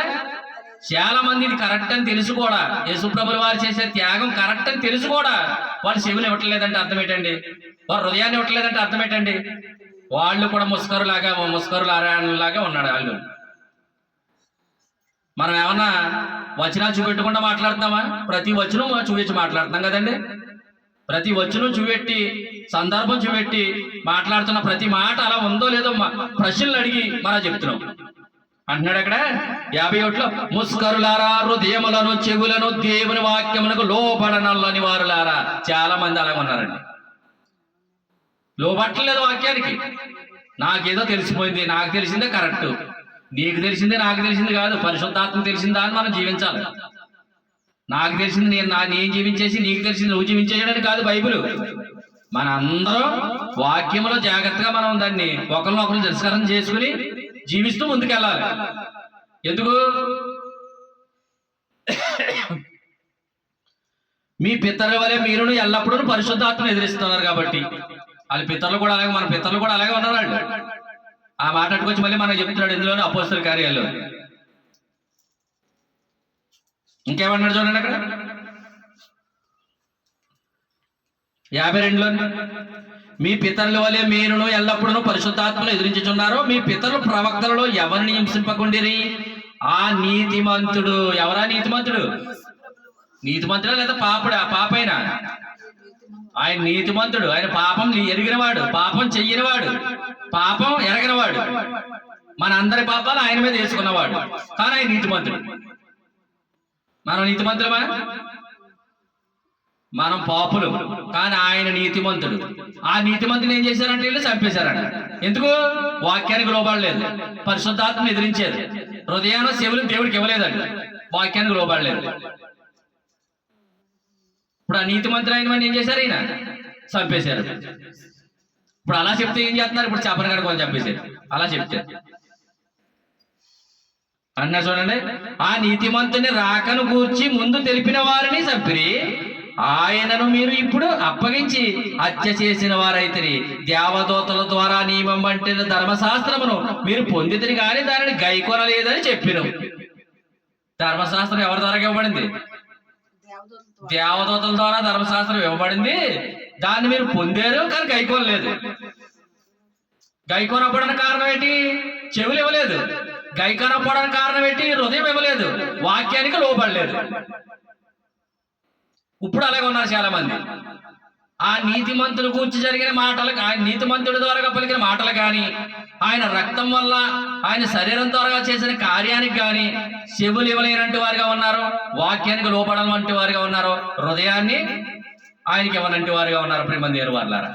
చాలా మంది ఇది కరెక్ట్ అని తెలుసు కూడా, యేసుప్రభుల వారు చేసే త్యాగం కరెక్ట్ అని తెలుసు కూడా వాళ్ళు చెవులు ఇవ్వట్లేదంటే అర్థం ఏంటండి? వారు హృదయాన్ని ఇవ్వట్లేదంటే అర్థం ఏంటండి? వాళ్ళు కూడా ముస్కరులాగా ఉన్నాడు వాళ్ళు. మనం ఏమన్నా వచనాలు చూపెట్టకుండా మాట్లాడుతున్నామా? ప్రతి వచనం చూపించి మాట్లాడుతున్నాం కదండి. ప్రతి వచనం చూపెట్టి, సందర్భం చూపెట్టి మాట్లాడుతున్న ప్రతి మాట అలా ఉందో లేదో ప్రశ్నలు అడిగి మనం చెప్తున్నాం. అంటున్నాడు అక్కడ 51లో, ముస్కరులారా, హృదయములను చెవులను దేవుని వాక్యమునకు లోబడనల్లని వారులారా. చాలా మంది అలాగ ఉన్నారండి, లోబట్టలేదు వాక్యానికి. నాకేదో తెలిసిపోయింది, నాకు తెలిసిందే కరెక్ట్, నీకు తెలిసిందే నాకు తెలిసింది కాదు, పరిశుద్ధాత్మ తెలిసిందా అని మనం జీవించాలి. నాకు తెలిసింది నేను జీవించేసి నీకు తెలిసింది నువ్వు జీవించేయడానికి కాదు బైబిల్. మన అందరం వాక్యంలో జాగ్రత్తగా మనం దాన్ని ఒకరినొకరు తిరస్కారం చేసుకుని జీవిస్తూ ముందుకెళ్ళాలి. ఎందుకు? మీ పితరుల వలె మీరును ఎల్లప్పుడూ పరిశుద్ధాత్మను ఎదిరిస్తున్నారు కాబట్టి. వాళ్ళ పితరులు కూడా అలాగే, మన పితరులు కూడా అలాగే ఉన్నారు వాళ్ళు. ఆ మాట అట్టుకొచ్చి మళ్ళీ మనకు చెప్తున్నాడు ఇందులోనే అపోస్తల కార్యాల్లో. ఇంకేమన్నాడు చూడండి అక్కడ 52లో, మీ పితరుల వలె మీరును ఎల్లప్పుడూ పరిశుద్ధాత్మను ఎదిరించుచున్నారు. మీ పితరుల ప్రవక్తలలో ఎవరిని హింసింపకుండిరి? ఆ నీతిమంతుడు. ఎవరా నీతిమంతుడు? నీతిమంతుడా లేదా పాపైనా? ఆయన నీతిమంతుడు. ఆయన పాపం ఎరిగినవాడు, పాపం చెయ్యనివాడు, పాపం ఎరగినవాడు. మన అందరి పాపాలు ఆయన మీద వేసుకున్నవాడు. కానీ ఆయన నీతిమంతుడు. మనం నీతిమంతులమా? మనం పాపులు, కానీ ఆయన నీతిమంతుడు. ఆ నీతిమంతుని ఏం చేశారంటే వీళ్ళు చంపేశారంట. ఎందుకు? వాక్యానికి లోబడలేదు, పరిశుద్ధాత్మ ఎదిరించారు. హృదయాన్ని చెవులు దేవుడికి ఇవ్వలేదండి, వాక్యానికి లోబడలేదు. ఇప్పుడు ఆ నీతిమంతుడు అయిన ఏం చేశారు? ఈయన చంపేశారు. ఇప్పుడు అలా చెప్తే ఏం చేస్తున్నారు? ఇప్పుడు చేపన కడుకొని చంపేశారు. అలా చెప్తే అన్నా చూడండి, ఆ నీతిమంతుని రాకను గూర్చి ముందు తెలిపిన వారిని చంపిరి, ఆయనను మీరు ఇప్పుడు అప్పగించి హత్య చేసిన వారైతే దేవదూతల ద్వారా నియమం వంటి ధర్మశాస్త్రమును మీరు పొందితిరి కానీ దానిని గైకొనలేదని చెప్పిన. ధర్మశాస్త్రం ఎవరి ద్వారా ఇవ్వబడింది? దేవదూతల ద్వారా ధర్మశాస్త్రం ఇవ్వబడింది. దాన్ని మీరు పొందారు కానీ గైకొనలేదు. గైకొనపడని కారణం ఏంటి? చెవులు ఇవ్వలేదు. గైకొనపడని కారణం ఏంటి? హృదయం ఇవ్వలేదు, వాక్యానికి లోబడలేదు. ఇప్పుడు అలాగే ఉన్నారు చాలా మంది. ఆ నీతిమంతుడు కూర్చి జరిగిన మాటలు, ఆయన నీతిమంతుడి ద్వారా పలికిన మాటలు కానీ, ఆయన రక్తం వల్ల, ఆయన శరీరం ద్వారా చేసిన కార్యానికి కానీ చెవులు ఇవ్వలేనంటి వారిగా ఉన్నారు, వాక్యానికి లోపడని వంటి వారిగా ఉన్నారు, హృదయాన్ని ఆయనకి ఇవ్వనంటి వారిగా ఉన్నారు. ప్రేమందేరు వారులారా,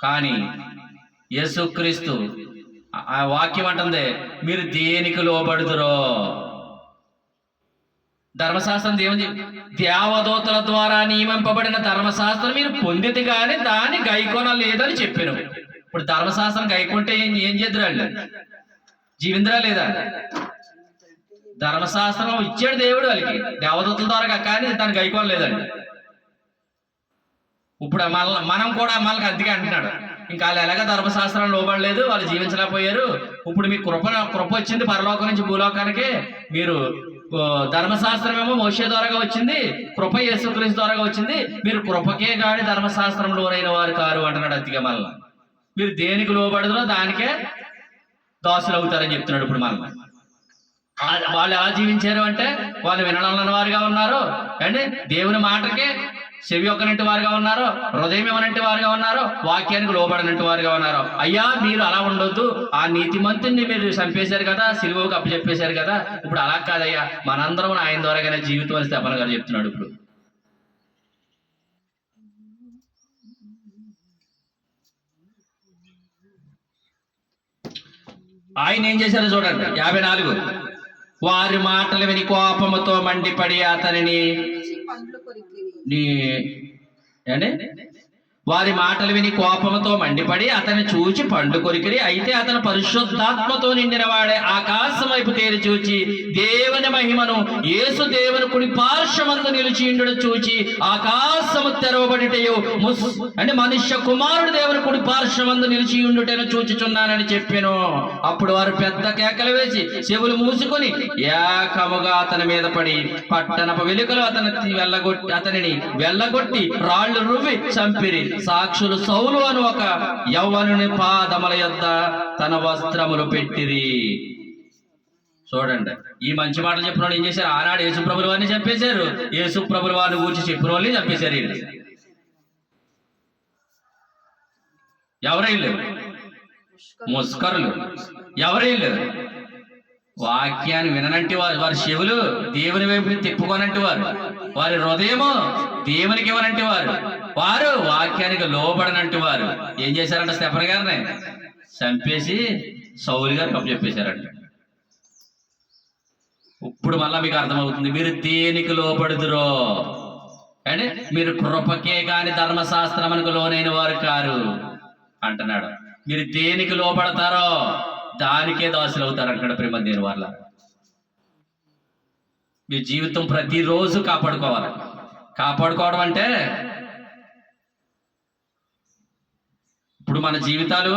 కానీ యేసుక్రీస్తు ఆ వాక్యం అంటుంది, మీరు దేనికి లోబడుదురో? ధర్మశాస్త్రం దేవుని దేవదూతల ద్వారా నియమింపబడిన ధర్మశాస్త్రం మీరు పొందితే కానీ దాన్ని గైకొన లేదని చెప్పాను. ఇప్పుడు ధర్మశాస్త్రం గైకుంటే ఏం చేద్దరాళ్ళు? జీవింద్రా లేదా? ధర్మశాస్త్రం ఇచ్చాడు దేవుడు వాళ్ళకి దేవదూతల ద్వారా, కానీ దాన్ని గైకొన లేదండి. ఇప్పుడు మనం కూడా మనకు అందుకే అంటున్నాడు, ఇంకా వాళ్ళు ఎలాగ ధర్మశాస్త్రం లోబడలేదు, వాళ్ళు జీవించలేకపోయారు. ఇప్పుడు మీకు కృప వచ్చింది పరలోకం నుంచి భూలోకానికి. మీరు ధర్మశాస్త్రం ఏమో మోషే ద్వారాగా వచ్చింది, కృప యేసుక్రీస్తు ద్వారాగా వచ్చింది. మీరు కృపకే కానీ ధర్మశాస్త్రం లోనైన వారు కారు అంటున్నాడు. అందుకే మళ్ళీ మీరు దేనికి లోబడదో దానికే దాసులు అవుతారని చెప్తున్నాడు. ఇప్పుడు మళ్ళీ వాళ్ళు ఎలా జీవించారు అంటే, వాళ్ళు వినడం వారుగా ఉన్నారు అంటే, దేవుని మాటకే చెవి ఒక్కనంటి వారుగా ఉన్నారు, హృదయం ఇవ్వనంటి వారుగా ఉన్నారు, వాక్యానికి లోబడినట్టు వారుగా ఉన్నారు. అయ్యా మీరు అలా ఉండొద్దు, ఆ నీతిమంతుని మీరు చంపేశారు కదా, సిలువకు అప్పచెప్పేశారు కదా, ఇప్పుడు అలా కాదయ్యా, మనందరం ఆయన ద్వారాగానే జీవితం అని స్తెఫను గారు చెప్తున్నాడు. ఇప్పుడు ఆయన ఏం చేశారో చూడండి 54, వారి మాటలు విని కోపముతో మండిపడి అతనిని వారి మాటలు విని కోపముతో మండిపడి అతన్ని చూచి పండ్లు కొరికిరి. అయితే అతను పరిశుద్ధాత్మతో నిండిన వాడే ఆకాశం వైపు తేరి చూచి దేవుని మహిమను, యేసు దేవుని కుడి పార్శ్వమందు నిలిచిండుట చూచి ఆకాశము తెరవబడిటయు అంటే మనుష్య కుమారుడు దేవుని కుడి పార్శ్వమందు నిలిచి ఉండుటను చూచుచున్నానని చెప్పెను. అప్పుడు వారు పెద్ద కేకలు వేసి చెవులు మూసుకొని ఏకముగా అతని మీద పడి పట్టణపు వెలుకలు అతనిని వెళ్ళగొట్టి రాళ్లు రువ్వి చంపిరి. సాక్షులు సౌలు అని ఒక యవ్వనుని పాదముల యొద్ద తన వస్త్రములు పెట్టిరి. చూడండి, ఈ మంచి మాటలు చెప్పిన ఏం చేశారు? ఆనాడు యేసుప్రభుల వారిని చంపేశారు. యేసుప్రభుల వారిని గురించి చెప్పిన వాళ్ళని చంపేశారు. ఎవరైళ్ళు? ముస్కరులు. ఎవరైళ్ళు? వాక్యాన్ని విననంటి వారి చెవులు దేవుని వైపు తిప్పుకోనంటి వారి హృదయము దేవునికి ఇవ్వనంటి వారు వాక్యానికి లోబడనంటి వారు ఏం చేశారంట? స్టెఫన్ గారిని చంపేసి సౌలు గారు కప్పు చెప్పేశారంట. ఇప్పుడు మళ్ళా మీకు అర్థమవుతుంది మీరు దేనికి లోబడుదురో. అంటే మీరు కృపకే కాని ధర్మశాస్త్రమునకు లోనైన వారు కారు అంటున్నాడు. మీరు దేనికి లోబడతారో దానికే దాసులు అవుతారు అంటాడు. ప్రేమ దేని వల్ల మీ జీవితం ప్రతిరోజు కాపాడుకోవాలి. కాపాడుకోవడం అంటే ఇప్పుడు మన జీవితాలు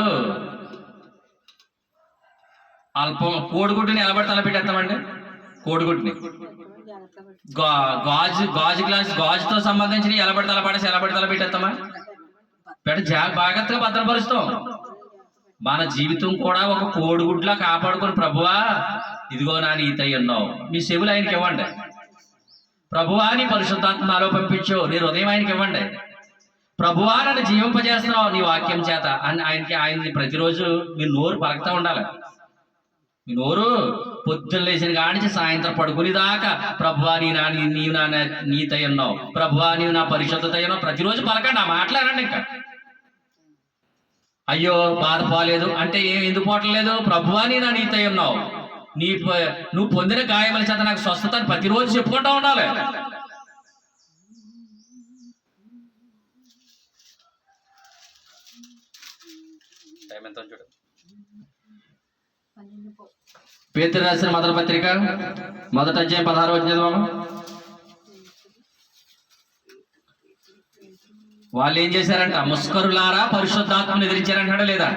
అల్పం. కోడిగుడ్డుని ఎలా పడితే అలా పెట్టేస్తామండి. కోడిగుడ్డుని గాజుతో సంబంధించిన ఎలా పడితే అలా పడేసి ఎలా పడితే అలా పెట్టేస్తామా? జాగ్రత్తగా భద్రపరుస్తాం. మన జీవితం కూడా ఒక కోడిగుడ్లా కాపాడుకుని ప్రభువా ఇదిగో నా నీతై ఉన్నావు. మీ చెవులు ఆయనకి ఇవ్వండి. ప్రభువా నీ పరిశుద్ధాత్మ నాలో పంపించావు, నీ హృదయం ఆయనకి ఇవ్వండి. ప్రభువా నన్ను జీవింపజేస్తున్నావు నీ వాక్యం చేత అని ఆయన్ని ప్రతిరోజు మీ నోరు పలుకుతూ ఉండాలి. మీ నోరు పొద్దున్న లేచిన కానించి సాయంత్రం పడుకుని దాకా ప్రభువా నీవు నా నీతై ఉన్నావు, ప్రభువా నీవు నా పరిశుద్ధత ఉన్నావు. ప్రతిరోజు పలకండి, ఆ మాట్లాడండి. ఇంకా అయ్యో బాధ పోలేదు అంటే ఎందుకు పోవట్లేదు? ప్రభువా నీ నా నీతై ఉన్నావు, నువ్వు పొందిన గాయముల చేత నాకు స్వస్థత అని ప్రతిరోజు చెప్పుకుంటూ ఉండాలి. పేతురు రాసిన మొదటి పత్రిక 1వ అధ్యాయం 16వ వచనం. వాళ్ళు ఏం చేశారంట? ముస్కరులారా పరిశుద్ధాత్మను ఎదిరించారంటాడా లేదా?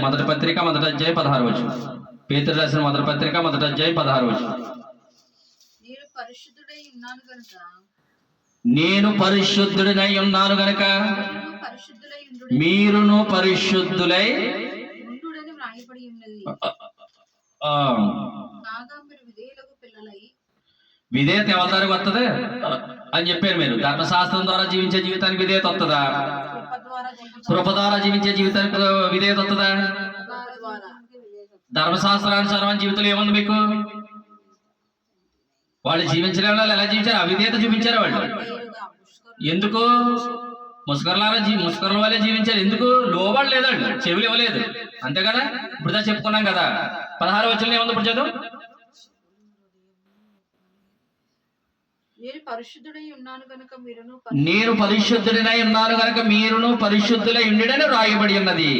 మొదటి పత్రిక 1వ అధ్యాయం 16వ వచనం. పేతురు రాసిన మొదటి పత్రిక 1వ అధ్యాయం 16వ వచనం. నేను పరిశుద్ధుడినై ఉన్నాను గనుక మీరును పరిశుద్ధులై విధేయత ఎవరి వస్తుంది అని చెప్పారు మీరు. ధర్మశాస్త్రం ద్వారా జీవించే జీవితానికి విధేయత వస్తుందా? కృప ద్వారా జీవించే జీవితానికి విధేయత వస్తుందా? ధర్మశాస్త్రానుసారమైన జీవితంలో ఏముంది మీకు? వాళ్ళు జీవించడం వల్ల ఎలా జీవించారు? అవిధేయత చూపించారు వాళ్ళు. ఎందుకు? ముస్కరుల వాళ్ళే జీవించారు. ఎందుకు? లోబడలేదు వాళ్ళు, చెవులు ఇవ్వలేదు. అంతే కదా, ఇప్పుడు చెప్పుకున్నాం కదా. 16వ వచనంలో ఏముంది? ఇప్పుడు చదువు. నేను పరిశుద్ధుడై ఉన్నాను గనక మీరును పరిశుద్ధులై ఉండుడని వ్రాయబడి ఉన్నది.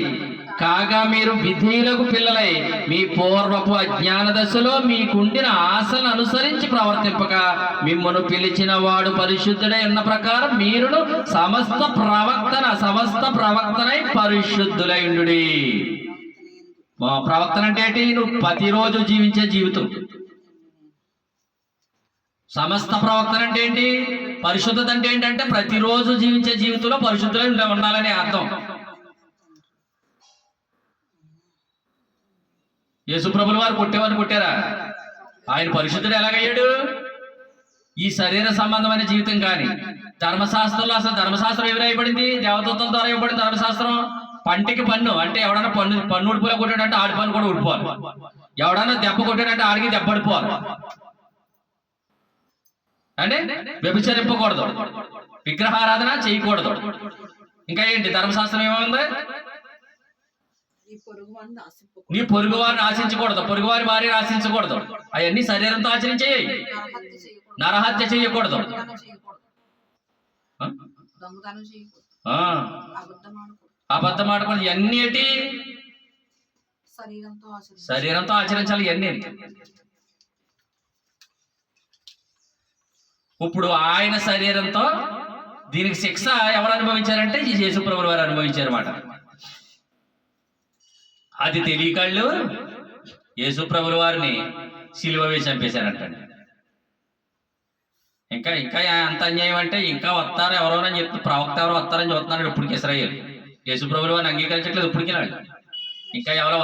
కాగా మీరు విధేయులకు పిల్లలై మీ పూర్వపు అజ్ఞాన దశలో మీకుండిన ఆశలను అనుసరించి ప్రవర్తింపక మిమ్మను పిలిచిన వాడు పరిశుద్ధుడై ఉన్న ప్రకారం మీరును సమస్త ప్రవక్తనై పరిశుద్ధులై ఉండుడి. ప్రవక్తన అంటే ఏంటి? నువ్వు ప్రతిరోజు జీవించే జీవితం. సమస్త ప్రవక్తన అంటే ఏంటి? పరిశుద్ధత అంటే ఏంటంటే ప్రతిరోజు జీవించే జీవితంలో పరిశుద్ధులై ఉండాలనే అర్థం. యేసుప్రభుల వారు కొట్టేవారిని కొట్టారా? ఆయన పరిశుద్ధుడు ఎలాగయ్యాడు? ఈ శరీర సంబంధమైన జీవితం కానీ ధర్మశాస్త్రంలో, అసలు ధర్మశాస్త్రం ఎవరు ఇవ్వబడింది? దేవదూతల ద్వారా ఇవ్వబడింది ధర్మశాస్త్రం. పంటికి పన్ను అంటే ఎవడన్నా పన్ను ఉడిపోలే కొట్టాడంటే ఆడి పన్ను కూడా ఉడిపోవాలి. ఎవడన్నా దెబ్బ కొట్టాడంటే ఆడికి దెబ్బ పడిపోవాలి. అంటే వ్యభిచరింపకూడదు, విగ్రహారాధన చేయకూడదు. ఇంకా ఏంటి? ధర్మశాస్త్రం ఏమైంది? నీ పొరుగు వారిని ఆశింపకూడదు. నీ పొరుగు వారిని ఆశించకూడదు, పొరుగువారి భార్యను ఆశించకూడదు. అవన్నీ శరీరంతో ఆచరించేయి. నరహత్య చేయకూడదు. నరహత్య చేయకూడదు. దొంగతనం చేయకూడదు. ఆ? దొంగతనం చేయకూడదు. ఆ, అబద్ధం ఆడకూడదు. అబద్ధం ఆడకూడదు. ఇవన్నీ ఏంటి? శరీరంతో ఆచరించాలి. శరీరంతో ఆచరించాలి ఇవన్నీ. ఇప్పుడు ఆయన శరీరంతో దీనికి శిక్ష ఎవరు అనుభవించారంటే ఈ యేసుప్రభుల వారు అనుభవించారన్నమాట. అది తెలియకాళ్ళు యేసుప్రభుల వారిని సిలువ వేసి చంపేశారంటండి. ఇంకా ఇంకా అంత అన్యాయం అంటే ఇంకా వస్తారు ఎవరోనని చెప్తూ ప్రవక్త ఎవరో వస్తారని చూస్తున్నాడు. ఇప్పటికి ఇశ్రాయేల్ యేసుప్రభుల వారిని అంగీకరించట్లేదు. ఇప్పటికి నాడు ఇంకా ఎవరో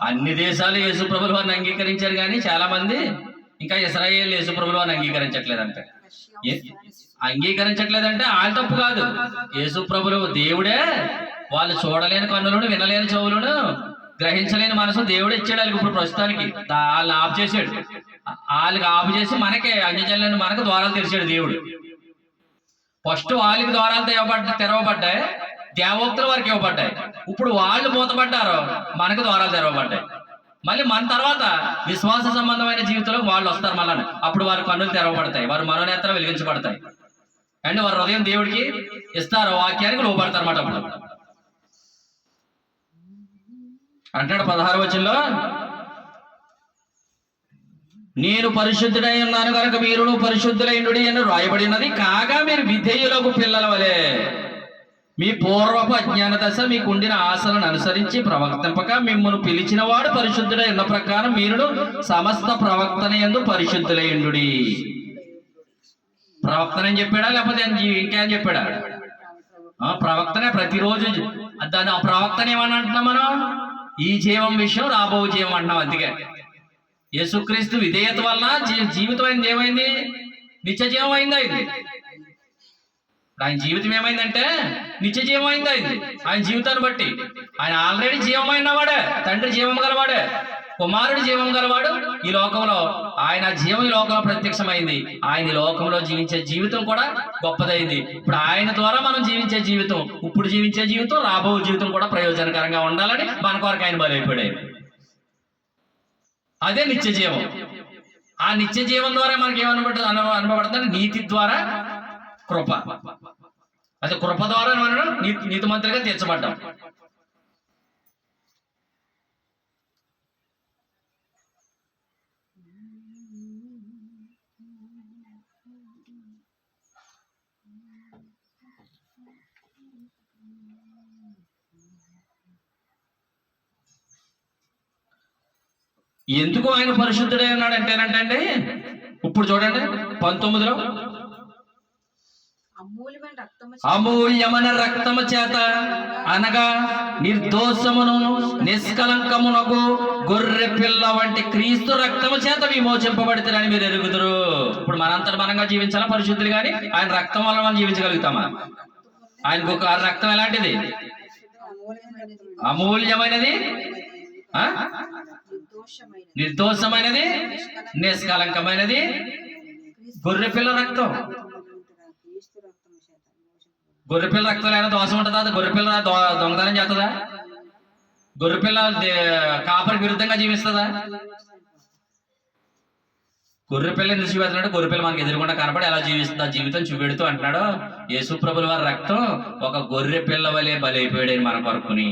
అన్ని దేశాలు యేసుప్రభుల వారిని అంగీకరించారు, కానీ చాలా మంది ఇంకా ఇశ్రాయేల్ యేసుప్రభుల వారిని అంగీకరించట్లేదంటే. అంగీకరించట్లేదంటే వాళ్ళ తప్పు కాదు, యేసుప్రభులు దేవుడే వాళ్ళు చూడలేని కన్నులను, వినలేని చెవులను, గ్రహించలేని మనసు దేవుడు ఇచ్చాడు వాళ్ళకి. ఇప్పుడు ప్రస్తుతానికి వాళ్ళని ఆఫ్ చేశాడు. వాళ్ళకి ఆఫ్ చేసి మనకే అన్యజనులను మనకు ద్వారాలు తెరిచాడు దేవుడు. ఫస్ట్ వాళ్ళకి ద్వారాలు తెరవబడ్డాయి, దేవోక్తుల వారికి ఇవ్వబడ్డాయి. ఇప్పుడు వాళ్ళు మూతపడ్డారు, మనకు ద్వారాలు తెరవబడ్డాయి. మళ్ళీ మన తర్వాత విశ్వాస సంబంధమైన జీవితంలో వాళ్ళు వస్తారు. మళ్ళీ అప్పుడు వారి కన్నులు తెరవబడతాయి, వారి మనోనేత్రాలు వెలిగించబడతాయి. అండ్ వారి హృదయం దేవుడికి ఇస్తారు, వాక్యానికి లోపడతారు అన్నమాట. అప్పుడు అంటాడు 16వ వచనంలో, నేను పరిశుద్ధుడై ఉన్నాను కనుక మీరును పరిశుద్ధులైనడి అని రాయబడినది. కాగా మీరు విధేయులకు పిల్లల వలె మీ పూర్వపు అజ్ఞాన దశ మీకుండిన ఆశలను అనుసరించి ప్రవర్తింపక మిమ్మల్ని పిలిచిన వాడు పరిశుద్ధుడై ఉన్న ప్రకారం మీరును సమస్త ప్రవక్తన యందు పరిశుద్ధులైండుడి. ప్రవక్తన అని చెప్పాడా లేకపోతే ఇంకేం చెప్పాడా? ప్రవక్తనే. ప్రతిరోజు దాని ఆ ప్రవక్తన ఏమని అంటున్నాం మనం? ఈ జీవం విషయం రాబో జీవం అంటున్నాం. అందుకే యేసుక్రీస్తు విధేయత వల్ల జీవితం అయింది. ఏమైంది? నిత్య జీవం అయింది. అయింది ఆయన జీవితం ఏమైందంటే నిత్య జీవం అయింది. అయింది ఆయన జీవితాన్ని బట్టి. ఆయన ఆల్రెడీ జీవమైన వాడే, తండ్రి జీవం గలవాడే, కుమారుడు జీవం గలవాడు. ఈ లోకంలో ఆయన జీవం ఈ లోకంలో ప్రత్యక్షమైంది. ఆయన ఈ లోకంలో జీవించే జీవితం కూడా గొప్పదైంది. ఇప్పుడు ఆయన ద్వారా మనం జీవించే జీవితం, ఇప్పుడు జీవించే జీవితం, రాబో జీవితం కూడా ప్రయోజనకరంగా ఉండాలని మన కొరకు ఆయన బలైపోయాడు. అదే నిత్య జీవం. ఆ నిత్య జీవం ద్వారా మనకి అనుభవపడుతుంది? నీతి ద్వారా కృప. అదే కృప ద్వారా మనం నీతిమంతులుగా తీర్చబడ్డాం. ఎందుకు ఆయన పరిశుద్ధుడై ఉన్నాడు అంటేనంటే, ఇప్పుడు చూడండి 19లో, అమూల్యమైన రక్తము చేత అనగా నిర్దోషమును నిష్కలంకమునకు గొర్రె పిల్ల వంటి క్రీస్తు రక్తము చేత విమోచింపబడితేనని మీరు ఎరుగుదురు. ఇప్పుడు మనంతట మనంగా జీవించాలా పరిశుద్ధులు, కానీ ఆయన రక్తం వల్ల మనం జీవించగలుగుతామా? ఆయనకు ఒక రక్తం ఎలాంటిది? అమూల్యమైనది, నిర్దోషమైనది, నిష్కలంకమైనది గొర్రెపిల్ల రక్తం. గొర్రెపిల్ల రక్తం ఏమైనా దోషం ఉంటుందా? గొర్రెపిల్ల దొంగతనం చేస్తుందా? గొర్రెపిల్ల కాపరికి విరుద్ధంగా జీవిస్తుందా? గొర్రెపిల్ల ఎందుకు చూపెడుతున్నాడు? గొర్రెపిల్ల మనకి ఎదురుకుండా కనపడి ఎలా జీవిస్తుందా జీవితం చూపెడుతూ అంటున్నాడు. యేసుప్రభుల వారి రక్తం ఒక గొర్రె పిల్ల వలె బలైపోయాడు మన కొరకుని.